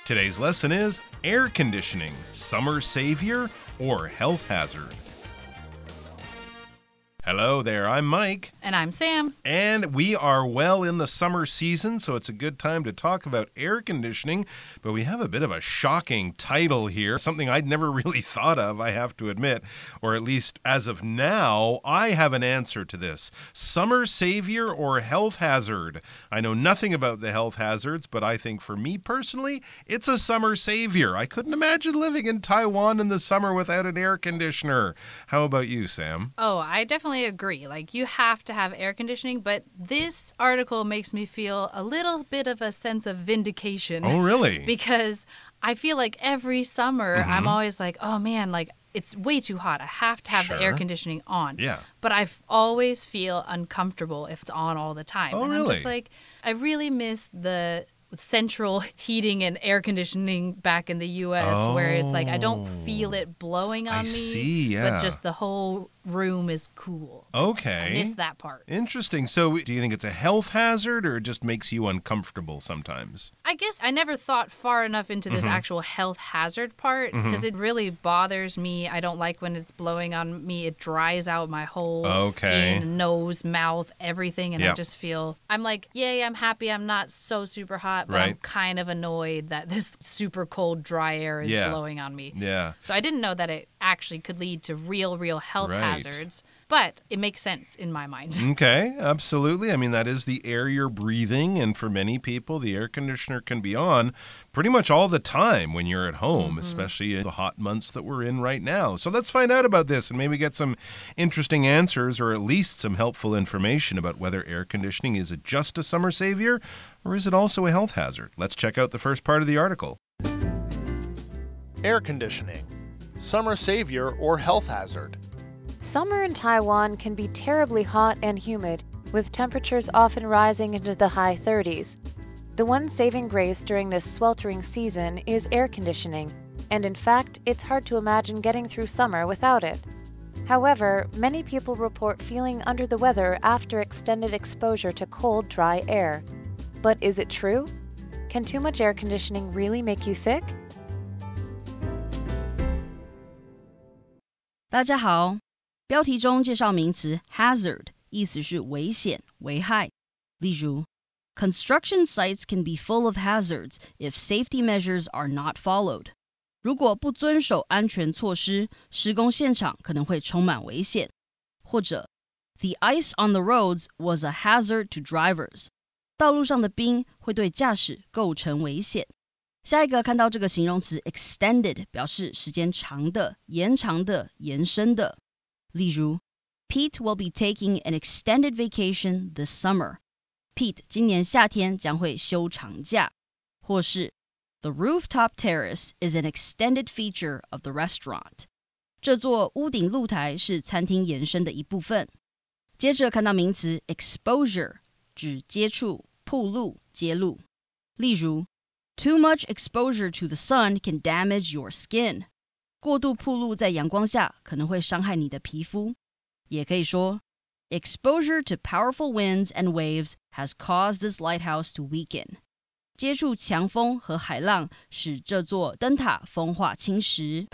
Today's lesson is air conditioning, summer savior or health hazard? Hello there, I'm Mike. And I'm Sam. And we are well in the summer season, so it's a good time to talk about air conditioning. But we have a bit of a shocking title here, something I'd never really thought of, I have to admit. Or at least as of now, I have an answer to this. Summer savior or health hazard? I know nothing about the health hazards, but I think for me personally, it's a summer savior. I couldn't imagine living in Taiwan in the summer without an air conditioner. How about you, Sam? Oh, I definitely agree. Like, you have to have air conditioning, but this article makes me feel a little bit of a sense of vindication. Oh, really? Because I feel like every summer I'm always like, oh man, like it's way too hot. I have to have the air conditioning on. Yeah. But I always feel uncomfortable if it's on all the time. Oh, and really? I'm just like, I really miss the central heating and air conditioning back in the U.S. where it's like I don't feel it blowing on me. I see, yeah. But just the whole room is cool. Okay. I miss that part. Interesting. So do you think it's a health hazard or it just makes you uncomfortable sometimes? I guess I never thought far enough into this actual health hazard part because it really bothers me. I don't like when it's blowing on me. It dries out my whole skin, nose, mouth, everything. And I just feel, I'm like, yay, I'm happy I'm not so super hot, but I'm kind of annoyed that this super cold, dry air is blowing on me. Yeah. So I didn't know that it actually could lead to real health hazards, but it makes sense in my mind. Okay, absolutely. I mean, that is the air you're breathing, and for many people, the air conditioner can be on pretty much all the time when you're at home, especially in the hot months that we're in right now. So let's find out about this and maybe get some interesting answers or at least some helpful information about whether air conditioning is just a summer savior or is it also a health hazard. Let's check out the first part of the article. Air conditioning, summer savior or health hazard? Summer in Taiwan can be terribly hot and humid, with temperatures often rising into the high 30s. The one saving grace during this sweltering season is air conditioning, and in fact, it's hard to imagine getting through summer without it. However, many people report feeling under the weather after extended exposure to cold, dry air. But is it true? Can too much air conditioning really make you sick? 大家好，标题中介绍名词 hazard， 意思是危险、危害。例如 ，construction sites can be full of hazards if safety measures are not followed。如果不遵守安全措施，施工现场可能会充满危险。或者 ，the ice on the roads was a hazard to drivers。道路上的冰会对驾驶构成危险。下一个看到这个形容词 extended 表示时间长的、延长的、延伸的。例如 Pete will be taking an extended vacation this summer. Pete 今年夏天将会休长假。或是 The rooftop terrace is an extended feature of the restaurant. 这座屋顶露台是餐厅延伸的一部分。接着看到名词 exposure 指接触、暴露、揭露。例如Too much exposure to the sun can damage your skin. 过度暴露在阳光下可能会伤害你的皮肤。也可以说 Exposure to powerful winds and waves has caused this lighthouse to weaken. 接触强风和海浪使这座灯塔风化侵蚀。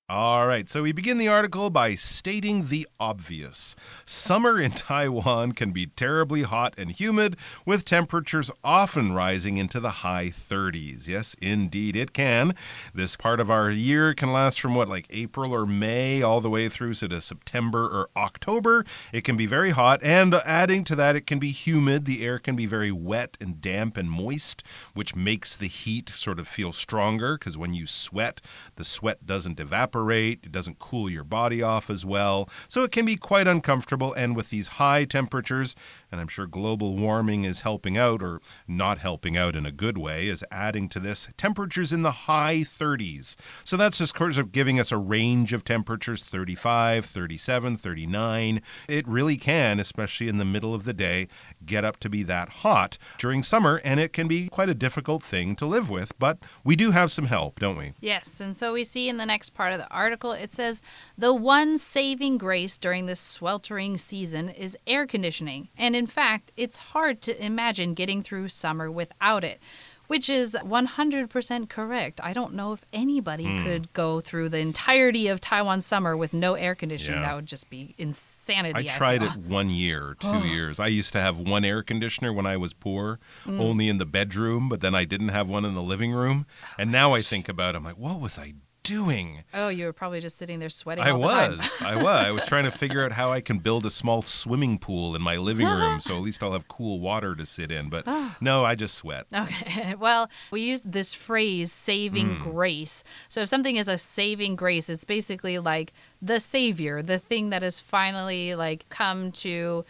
All right, so we begin the article by stating the obvious. Summer in Taiwan can be terribly hot and humid, with temperatures often rising into the high 30s. Yes, indeed it can. This part of our year can last from like April or May all the way through to September or October. It can be very hot, and adding to that, it can be humid. The air can be very wet and damp and moist, which makes the heat sort of feel stronger, because when you sweat, the sweat doesn't evaporate. It doesn't cool your body off as well. So it can be quite uncomfortable. And with these high temperatures, and I'm sure global warming is helping out, or not helping out in a good way, is adding to this. Temperatures in the high 30s. So that's just sort of giving us a range of temperatures, 35, 37, 39. It really can, especially in the middle of the day, get up to be that hot during summer. And it can be quite a difficult thing to live with. But we do have some help, don't we? Yes, and so we see in the next part of the the article. It says, the one saving grace during this sweltering season is air conditioning. And in fact, it's hard to imagine getting through summer without it. Which is 100% correct. I don't know if anybody could go through the entirety of Taiwan summer with no air conditioning. Yeah. That would just be insanity. I tried it 1 year, 2 years. I used to have one air conditioner when I was poor, only in the bedroom, but then I didn't have one in the living room. And now I think about it, I'm like, what was I doing? Oh, you were probably just sitting there sweating all the time. I was trying to figure out how I can build a small swimming pool in my living room so at least I'll have cool water to sit in. But no, I just sweat. Okay. Well, we use this phrase, saving grace. So if something is a saving grace, it's basically like the savior, the thing that has finally like come to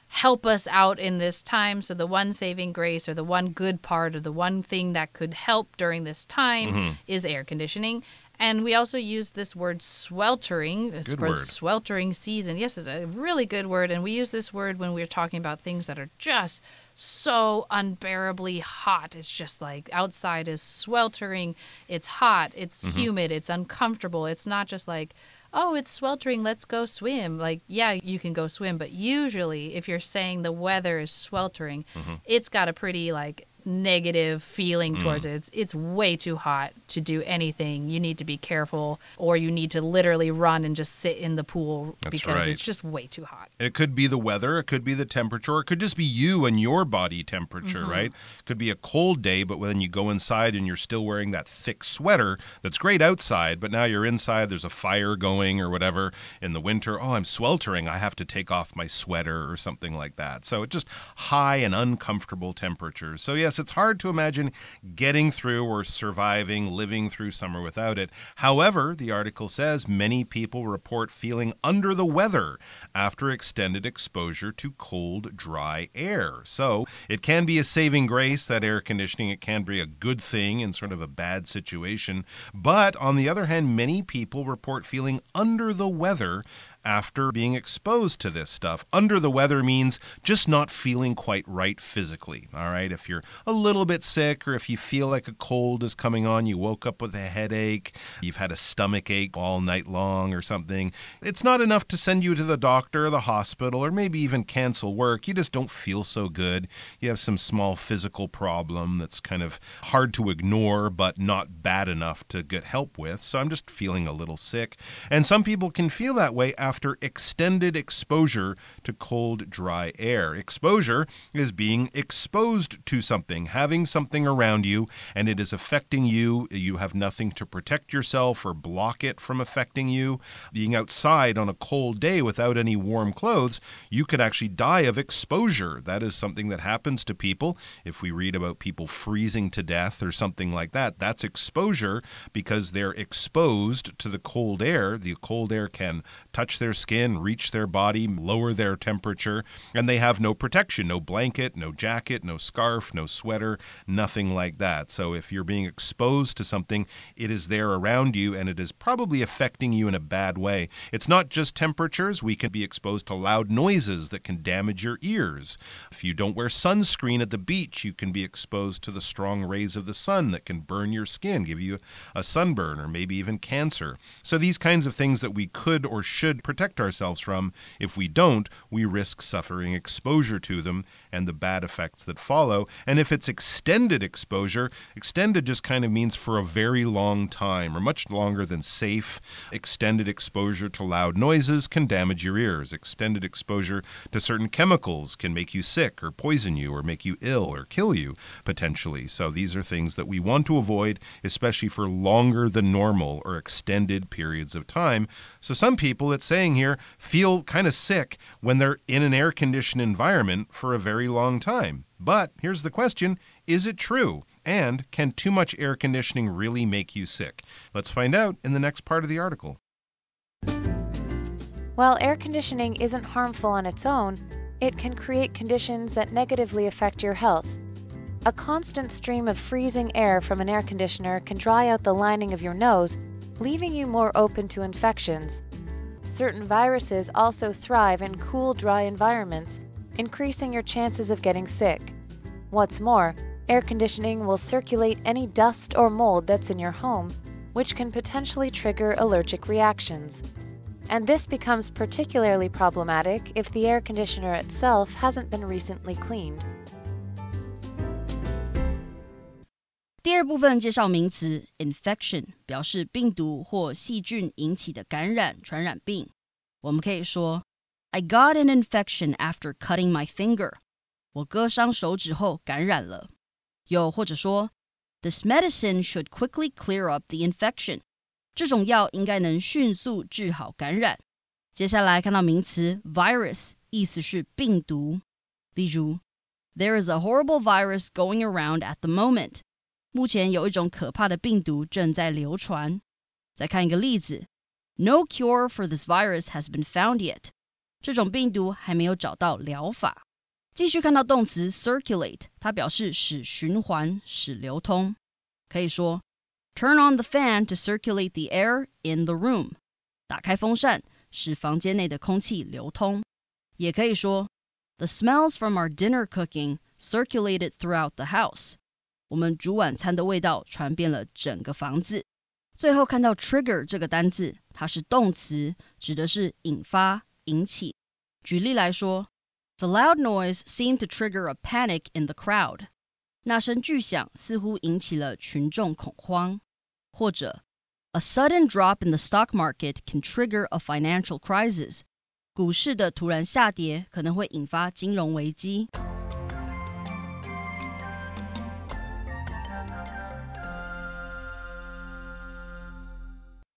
help us out in this time. So the one saving grace or the one good part or the one thing that could help during this time is air conditioning. And we also use this word sweltering for sweltering season. Yes, it's a really good word. And we use this word when we're talking about things that are just so unbearably hot. It's just like outside is sweltering. It's hot. It's humid. It's uncomfortable. It's not just like, oh, it's sweltering, let's go swim. Like, yeah, you can go swim. But usually if you're saying the weather is sweltering, it's got a pretty like negative feeling towards it. It's way too hot to do anything. You need to be careful, or you need to literally run and just sit in the pool because it's just way too hot. It could be the weather, it could be the temperature, it could just be you and your body temperature, right? It could be a cold day, but when you go inside and you're still wearing that thick sweater, that's great outside, but now you're inside, there's a fire going or whatever in the winter. Oh, I'm sweltering, I have to take off my sweater or something like that. So it's just high and uncomfortable temperatures. So yes, it's hard to imagine getting through or surviving, living through summer without it. However, the article says many people report feeling under the weather after extended exposure to cold, dry air. So it can be a saving grace, that air conditioning. It can be a good thing in sort of a bad situation. But on the other hand, many people report feeling under the weather after being exposed to this stuff. Under the weather means just not feeling quite right physically, all right? If you're a little bit sick, or if you feel like a cold is coming on, you woke up with a headache, you've had a stomach ache all night long or something, it's not enough to send you to the doctor or the hospital or maybe even cancel work. You just don't feel so good. You have some small physical problem that's kind of hard to ignore but not bad enough to get help with. So I'm just feeling a little sick. And some people can feel that way after extended exposure to cold, dry air. Exposure is being exposed to something, having something around you, and it is affecting you. You have nothing to protect yourself or block it from affecting you. Being outside on a cold day without any warm clothes, you could actually die of exposure. That is something that happens to people. If we read about people freezing to death or something like that, that's exposure because they're exposed to the cold air. The cold air can touch their skin, reach their body, lower their temperature, and they have no protection, no blanket, no jacket, no scarf, no sweater, nothing like that. So if you're being exposed to something, it is there around you, and it is probably affecting you in a bad way. It's not just temperatures. We can be exposed to loud noises that can damage your ears. If you don't wear sunscreen at the beach, you can be exposed to the strong rays of the sun that can burn your skin, give you a sunburn or maybe even cancer. So these kinds of things that we could or should protect ourselves from, if we don't, we risk suffering exposure to them and the bad effects that follow. And if it's extended exposure, extended just kind of means for a very long time or much longer than safe. Extended exposure to loud noises can damage your ears. Extended exposure to certain chemicals can make you sick or poison you or make you ill or kill you potentially. So these are things that we want to avoid, especially for longer than normal or extended periods of time. So some people, it's saying here, feel kind of sick when they're in an air-conditioned environment for a very long time. But here's the question, is it true? And can too much air conditioning really make you sick? Let's find out in the next part of the article. While air conditioning isn't harmful on its own, it can create conditions that negatively affect your health. A constant stream of freezing air from an air conditioner can dry out the lining of your nose, leaving you more open to infections. Certain viruses also thrive in cool, dry environments, increasing your chances of getting sick. What's more, air conditioning will circulate any dust or mold that's in your home, which can potentially trigger allergic reactions. And this becomes particularly problematic if the air conditioner itself hasn't been recently cleaned. 第二部分介绍名词 infection， 表示病毒或细菌引起的感染、传染病。我们可以说 I got an infection after cutting my finger. 我割伤手指后感染了。又或者说 This medicine should quickly clear up the infection. 这种药应该能迅速治好感染。接下来看到名词 virus， 意思是病毒。例如 There is a horrible virus going around at the moment. 目前有一种可怕的病毒正在流传。再看一个例子 No cure for this virus has been found yet. 这种病毒还没有找到疗法。继续看到动词 circulate， 它表示使循环、使流通。可以说 Turn on the fan to circulate the air in the room. 打开风扇，使房间内的空气流通。也可以说 The smells from our dinner cooking circulated throughout the house. 我们煮晚餐的味道传遍了整个房子。最后看到 trigger 这个单字，它是动词，指的是引发、引起。举例来说 The loud noise seemed to trigger a panic in the crowd. 那声巨响似乎引起了群众恐慌。或者 A sudden drop in the stock market can trigger a financial crisis. 股市的突然下跌可能会引发金融危机。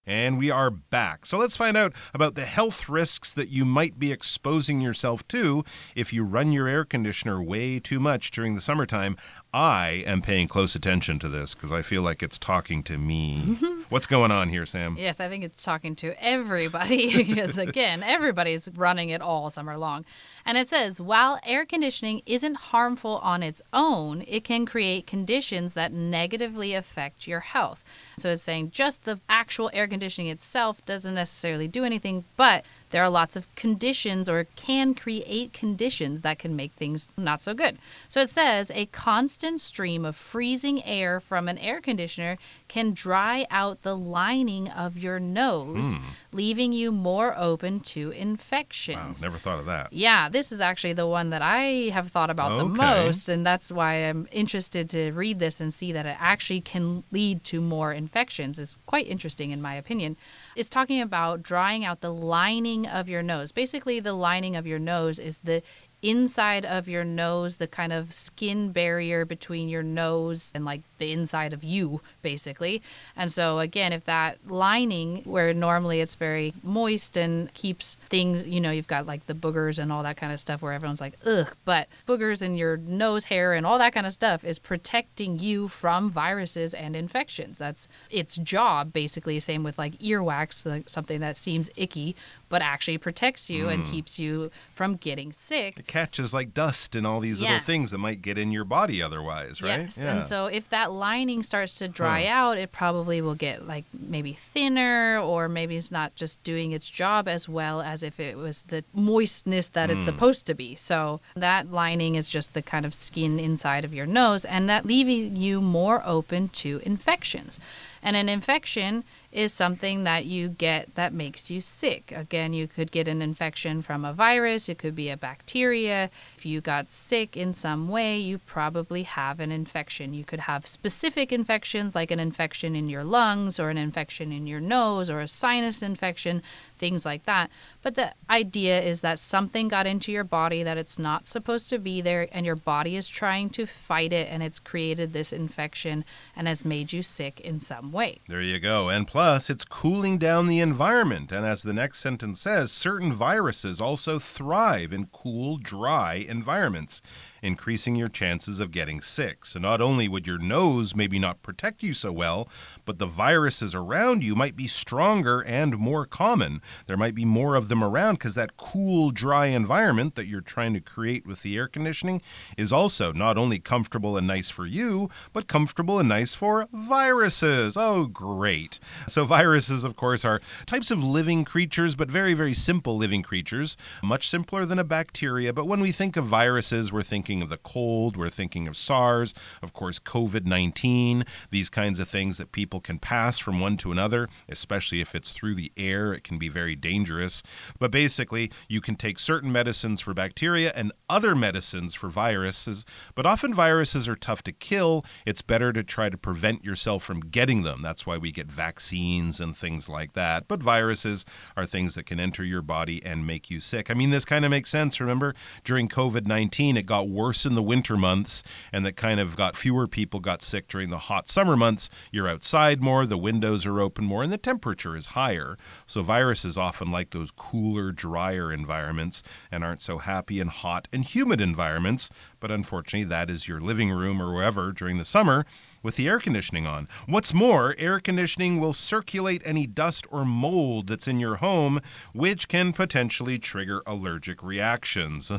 And we are back. So let's find out about the health risks that you might be exposing yourself to if you run your air conditioner way too much during the summertime. I am paying close attention to this because I feel like it's talking to me. What's going on here, Sam? Yes, I think it's talking to everybody because, again, everybody's running it all summer long. And it says, while air conditioning isn't harmful on its own, it can create conditions that negatively affect your health. So it's saying just the actual air conditioning itself doesn't necessarily do anything, but there are lots of conditions or can create conditions that can make things not so good. So it says a constant stream of freezing air from an air conditioner can dry out the lining of your nose, leaving you more open to infections. Wow, never thought of that. Yeah, this is actually the one that I have thought about the most, and that's why I'm interested to read this and see that it actually can lead to more infections. It's quite interesting in my opinion. It's talking about drying out the lining of your nose. Basically, the lining of your nose is the inside of your nose, the kind of skin barrier between your nose and like the inside of you, basically. And so again, if that lining, where normally it's very moist and keeps things, you know, you've got like the boogers and all that kind of stuff where everyone's like, ugh, but boogers in your nose hair and all that kind of stuff is protecting you from viruses and infections. That's its job, basically. Same with like earwax, like something that seems icky, but actually protects you and keeps you from getting sick. It catches like dust and all these little things that might get in your body otherwise, right? Yes, and so if that lining starts to dry out, it probably will get like maybe thinner, or maybe it's not just doing its job as well as if it was the moistness that it's supposed to be. So that lining is just the kind of skin inside of your nose, and that leaving you more open to infections. And an infection is something that you get that makes you sick. Again, you could get an infection from a virus. It could be a bacteria. If you got sick in some way, you probably have an infection. You could have specific infections like an infection in your lungs or an infection in your nose or a sinus infection, things like that. But the idea is that something got into your body that it's not supposed to be there, and your body is trying to fight it, and it's created this infection and has made you sick in some way. There you go. And plus, it's cooling down the environment. And as the next sentence says, certain viruses also thrive in cool, dry environments, increasing your chances of getting sick. So not only would your nose maybe not protect you so well, but the viruses around you might be stronger and more common. There might be more of them around because that cool, dry environment that you're trying to create with the air conditioning is also not only comfortable and nice for you, but comfortable and nice for viruses. Oh, great. So viruses, of course, are types of living creatures, but very, very simple living creatures, much simpler than a bacteria. But when we think of viruses, we're thinking thinking of the cold, we're thinking of SARS, of course, COVID-19, these kinds of things that people can pass from one to another, especially if it's through the air. It can be very dangerous. But basically, you can take certain medicines for bacteria and other medicines for viruses, but often viruses are tough to kill. It's better to try to prevent yourself from getting them. That's why we get vaccines and things like that. But viruses are things that can enter your body and make you sick. I mean, this kind of makes sense. Remember, during COVID-19, it got worse in the winter months, and that kind of got fewer people got sick during the hot summer months. You're outside more, the windows are open more, and the temperature is higher. So viruses often like those cooler, drier environments and aren't so happy in hot and humid environments. But unfortunately, that is your living room or wherever during the summer with the air conditioning on. What's more, air conditioning will circulate any dust or mold that's in your home, which can potentially trigger allergic reactions.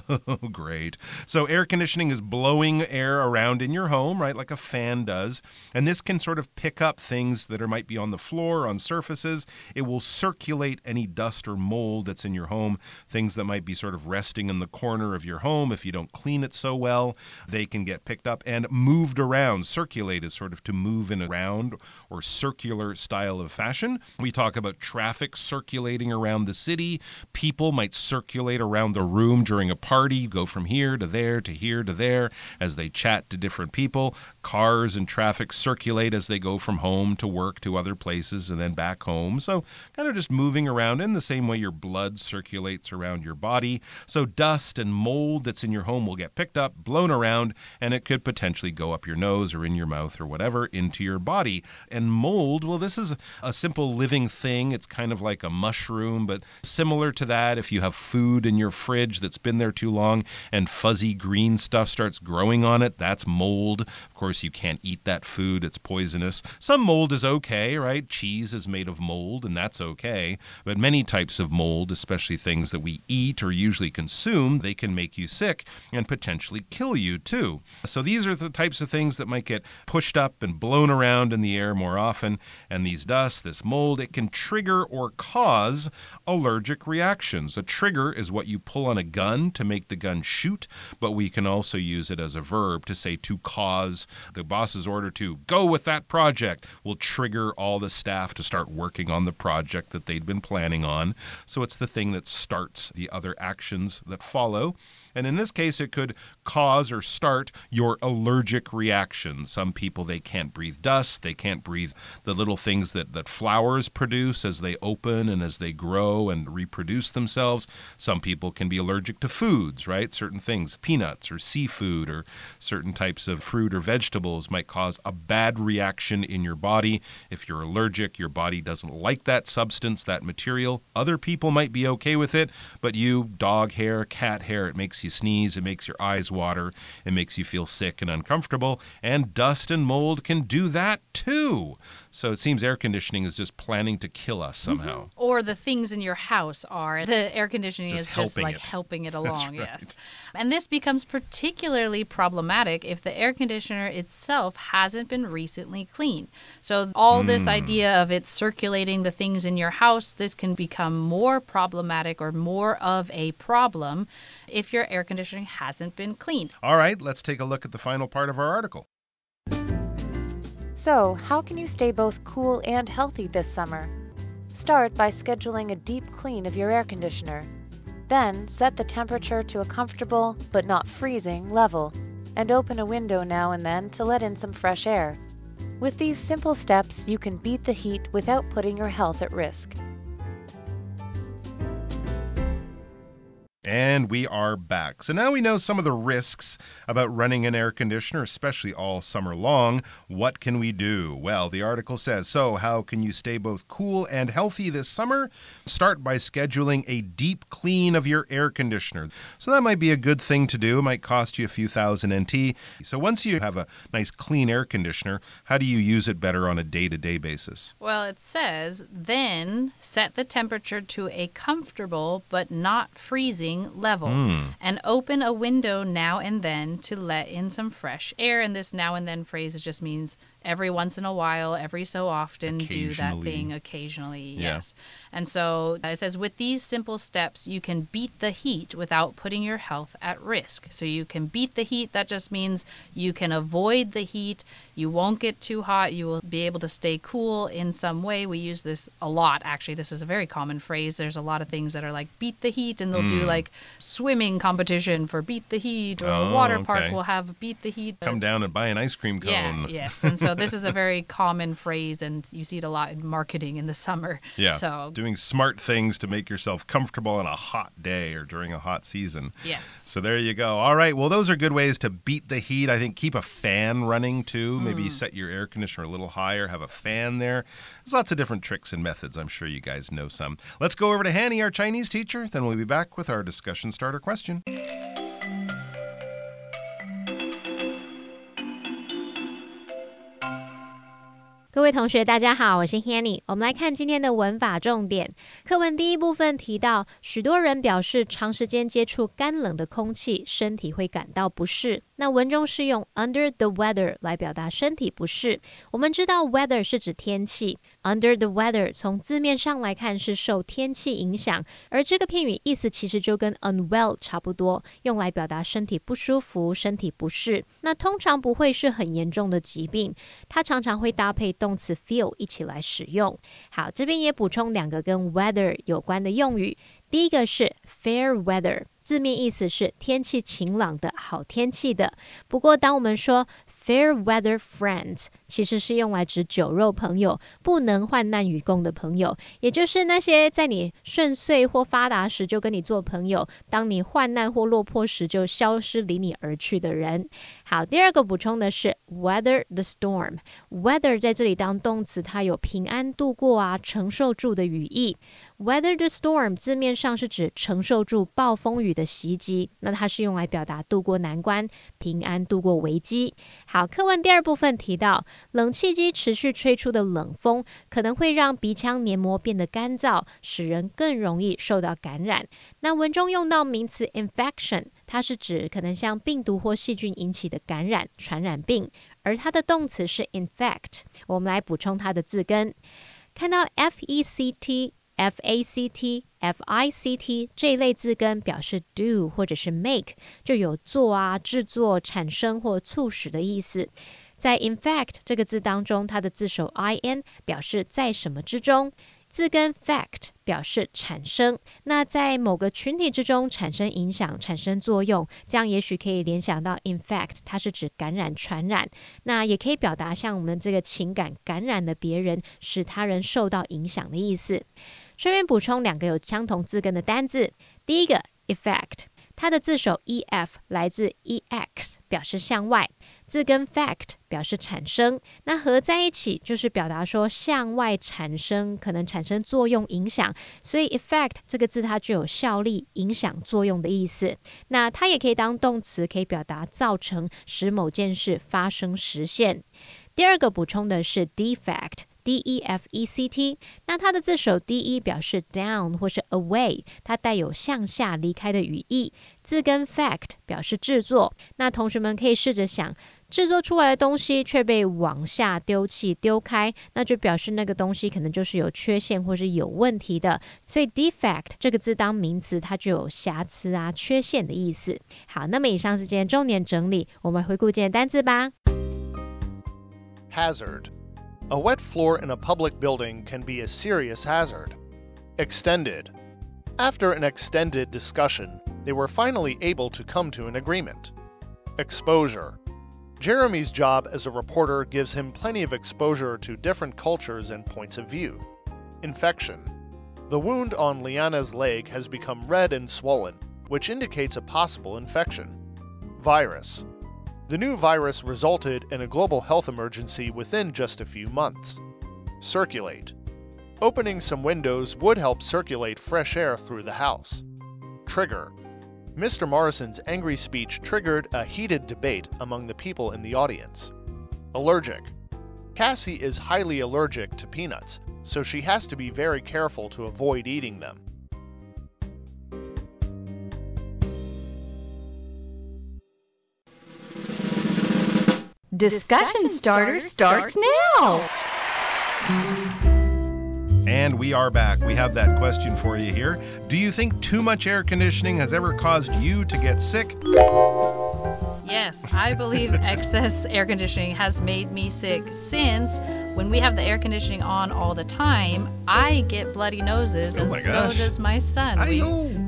Great. So air conditioning is blowing air around in your home, right, like a fan does. And this can sort of pick up things that might be on the floor, on surfaces. It will circulate any dust or mold that's in your home, things that might be sort of resting in the corner of your home. If you don't clean it so well, they can get picked up and moved around. Circulate is sort of to move in a round or circular style of fashion. We talk about traffic circulating around the city. People might circulate around the room during a party, go from here to there to here to there as they chat to different people. Cars and traffic circulate as they go from home to work to other places and then back home. So kind of just moving around in the same way your blood circulates around your body. So dust and mold that's in your home will get picked up, blown around, and it could potentially go up your nose or in your mouth or whatever into your body. And mold, well, this is a simple living thing. It's kind of like a mushroom, but similar to that, if you have food in your fridge that's been there too long and fuzzy green stuff starts growing on it, that's mold. Of course, you can't eat that food. It's poisonous. Some mold is okay, right? Cheese is made of mold, and that's okay. But many types of mold, especially things that we eat or usually consume, they can make you sick and potentially kill you too. So these are the types of things that might get pushed up and blown around in the air more often. And these dust, this mold, it can trigger or cause allergic reactions. A trigger is what you pull on a gun to make the gun shoot, but we can also use it as a verb to say to cause. The boss's order to go with that project will trigger all the staff to start working on the project that they'd been planning on. So it's the thing that starts the other actions that follow. And in this case, it could cause or start your allergic reaction. Some people, they can't breathe dust. They can't breathe the little things that flowers produce as they open and as they grow and reproduce themselves. Some people can be allergic to foods, right? Certain things, peanuts or seafood or certain types of fruit or vegetables might cause a bad reaction in your body. If you're allergic, your body doesn't like that substance, that material. Other people might be okay with it, but you, dog hair, cat hair, it makes you sneeze, it makes your eyes water, it makes you feel sick and uncomfortable, and dust and mold can do that too. So it seems air conditioning is just planning to kill us somehow. Or the things in your house are. The air conditioning is just like it. helping it along, That's right. Yes. And this becomes particularly problematic if the air conditioner itself hasn't been recently cleaned. So all this idea of it circulating the things in your house, this can become more problematic or more of a problem if your air conditioning hasn't been cleaned. All right, let's take a look at the final part of our article. So, how can you stay both cool and healthy this summer? Start by scheduling a deep clean of your air conditioner. Then, set the temperature to a comfortable, but not freezing, level, and open a window now and then to let in some fresh air. With these simple steps, you can beat the heat without putting your health at risk. And we are back. So now we know some of the risks about running an air conditioner, especially all summer long. What can we do? Well, the article says, so how can you stay both cool and healthy this summer? Start by scheduling a deep clean of your air conditioner. So that might be a good thing to do. It might cost you a few thousand NT. So once you have a nice clean air conditioner, how do you use it better on a day-to-day basis? Well, it says, then set the temperature to a comfortable but not freezing freezing level. And open a window now and then to let in some fresh air. And this now and then phrase just means every once in a while, every so often, do that thing occasionally. Yes. And so it says, with these simple steps, you can beat the heat without putting your health at risk. So you can beat the heat. That just means you can avoid the heat. You won't get too hot. You will be able to stay cool in some way. We use this a lot, actually. This is a very common phrase. There's a lot of things that are like beat the heat, and they'll do like swimming competition for beat the heat, or a water park will have beat the heat. Come down and buy an ice cream cone. Yes. And so this is a very common phrase, and you see it a lot in marketing in the summer. Yeah, so doing smart things to make yourself comfortable on a hot day or during a hot season. Yes. So there you go. All right, well, those are good ways to beat the heat. I think keep a fan running, too. Maybe set your air conditioner a little higher, have a fan there. There's lots of different tricks and methods. I'm sure you guys know some. Let's go over to Hanny, our Chinese teacher. Then we'll be back with our discussion starter question. 各位同学大家好，我是 Hanny。 我们来看今天的文法重点。课文第一部分提到，许多人表示长时间接触干冷的空气，身体会感到不适。那文中是用 under the weather 来表达身体不适。我们知道 weather 是指天气， under the weather 从字面上来看是受天气影响，而这个片语意思其实就跟 unwell 差不多，用来表达身体不舒服、身体不适。那通常不会是很严重的疾病，它常常会搭配动词 feel 一起来使用。好，这边也补充两个跟 weather 有关的用语。第一个是 fair weather， 字面意思是天气晴朗的、好天气的。不过当我们说 fair weather friends， 其实是用来指酒肉朋友，不能患难与共的朋友，也就是那些在你顺遂或发达时就跟你做朋友，当你患难或落魄时就消失离你而去的人。好，第二个补充的是 weather the storm。 weather 在这里当动词，它有平安度过啊、承受住的语义。weather the storm 字面上是指承受住暴风雨的袭击，那它是用来表达度过难关、平安度过危机。好，课文第二部分提到，冷气机持续吹出的冷风可能会让鼻腔黏膜变得干燥，使人更容易受到感染。那文中用到名词 infection， 它是指可能像病毒或细菌引起的感染、传染病，而它的动词是 infect。 我们来补充它的字根，看到 FECT、FACT、FICT 这一类字根表示 do 或者是 make， 就有做啊、制作、产生或促使的意思。在 infect 这个字当中，它的字首 in 表示在什么之中，字根 fact 表示产生。那在某个群体之中产生影响、产生作用，这样也许可以联想到 infect 它是指感染、传染。那也可以表达像我们这个情感感染了别人，使他人受到影响的意思。顺便补充两个有相同字根的单字。第一个 effect， 它的字首 ef 来自 ex 表示向外，字根 fact 表示产生，那合在一起就是表达说向外产生，可能产生作用、影响，所以 effect 这个字它就有效力、影响、作用的意思。那它也可以当动词，可以表达造成、使某件事发生、实现。第二个补充的是 defect。defect， 那它的字首 de 表示 down 或是 away， 它带有向下离开的语义。字根 fact 表示制作，那同学们可以试着想，制作出来的东西却被往下丢弃、丢开，那就表示那个东西可能就是有缺陷或是有问题的。所以 defect 这个字当名词，它就有瑕疵啊、缺陷的意思。好，那么以上是今天重点整理，我们回顾今天单字吧。Hazard.A wet floor in a public building can be a serious hazard. Extended. After an extended discussion, they were finally able to come to an agreement. Exposure. Jeremy's job as a reporter gives him plenty of exposure to different cultures and points of view. Infection. The wound on Liana's leg has become red and swollen, which indicates a possible infection. Virus.The new virus resulted in a global health emergency within just a few months. Circulate. Opening some windows would help circulate fresh air through the house. Trigger. Mr. Morrison's angry speech triggered a heated debate among the people in the audience. Allergic. Cassie is highly allergic to peanuts, so she has to be very careful to avoid eating them. Discussion Starter starts now. And we are back. We have that question for you here. Do you think too much air conditioning has ever caused you to get sick? Yes, I believe excess air conditioning has made me sick since when we have the air conditioning on all the time, I get bloody noses, and so does my son.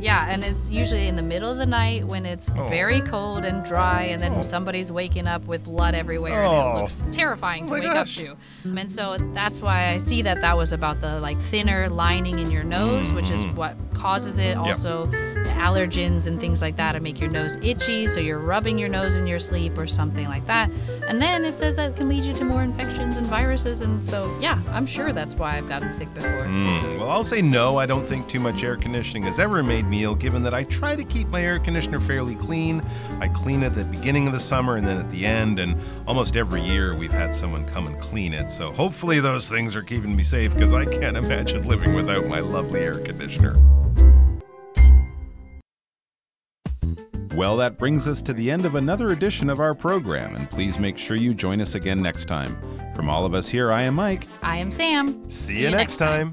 Yeah, and it's usually in the middle of the night when it's very cold and dry, and then somebody's waking up with blood everywhere, and it looks terrifying to wake up to. And so that's why I see that was about the thinner lining in your nose, which is what causes it. Also, the allergens and things like that to make your nose itchy, so you're rubbing your nose in your sleep or something like that. And then it says that it can lead you to more infections and viruses. And so, yeah, I'm sure that's why I've gotten sick before. Well, I'll say no. I don't think too much air conditioning has ever made me ill, given that I try to keep my air conditioner fairly clean. I clean it at the beginning of the summer and then at the end, and almost every year we've had someone come and clean it. So hopefully those things are keeping me safe, because I can't imagine living without my lovely air conditioner. Well, that brings us to the end of another edition of our program, and please make sure you join us again next time. From all of us here, I am Mike. I am Sam. See you next time.